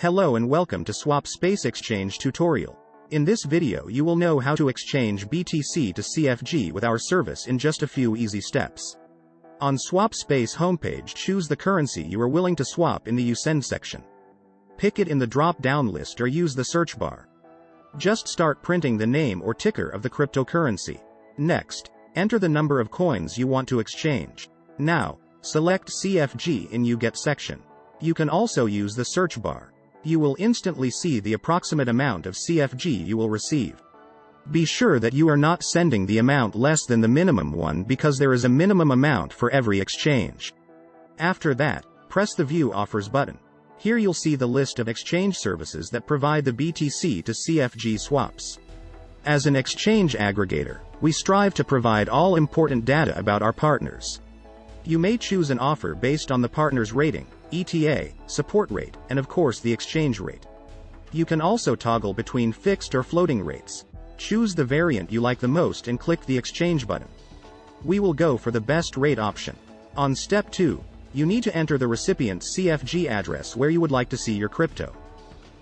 Hello and welcome to SwapSpace exchange tutorial. In this video you will know how to exchange BTC to CFG with our service in just a few easy steps. On SwapSpace homepage, choose the currency you are willing to swap in the You Send section. Pick it in the drop-down list or use the search bar. Just start printing the name or ticker of the cryptocurrency. Next, enter the number of coins you want to exchange. Now, select CFG in You Get section. You can also use the search bar. You will instantly see the approximate amount of CFG you will receive. Be sure that you are not sending the amount less than the minimum one because there is a minimum amount for every exchange. After that, press the View Offers button. Here you'll see the list of exchange services that provide the BTC to CFG swaps. As an exchange aggregator, we strive to provide all important data about our partners. You may choose an offer based on the partner's rating, ETA, support rate, and of course the exchange rate. You can also toggle between fixed or floating rates. Choose the variant you like the most and click the exchange button. We will go for the best rate option. On step 2, you need to enter the recipient's CFG address where you would like to see your crypto.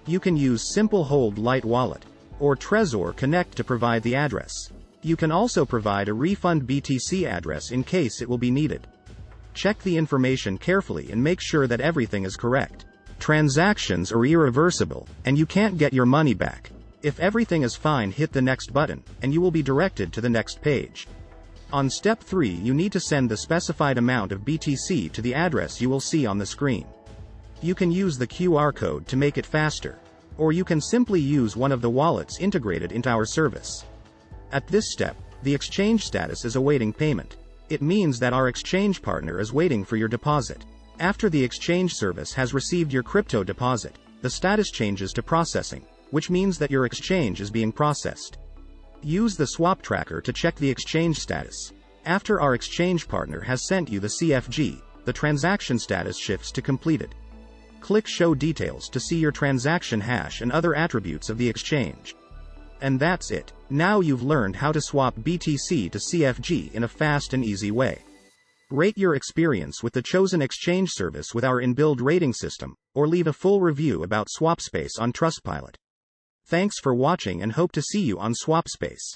You can use Simple Hold Lite Wallet or Trezor Connect to provide the address. You can also provide a refund BTC address in case it will be needed. Check the information carefully and make sure that everything is correct. Transactions are irreversible, and you can't get your money back. If everything is fine, hit the next button, and you will be directed to the next page. On step 3, you need to send the specified amount of BTC to the address you will see on the screen. You can use the QR code to make it faster, or you can simply use one of the wallets integrated into our service. At this step, the exchange status is awaiting payment. It means that our exchange partner is waiting for your deposit. After the exchange service has received your crypto deposit, the status changes to processing, which means that your exchange is being processed. Use the swap tracker to check the exchange status. After our exchange partner has sent you the CFG, the transaction status shifts to completed. Click Show Details to see your transaction hash and other attributes of the exchange. And that's it. Now you've learned how to swap BTC to CFG in a fast and easy way. Rate your experience with the chosen exchange service with our inbuilt rating system, or leave a full review about SwapSpace on Trustpilot. Thanks for watching and hope to see you on SwapSpace.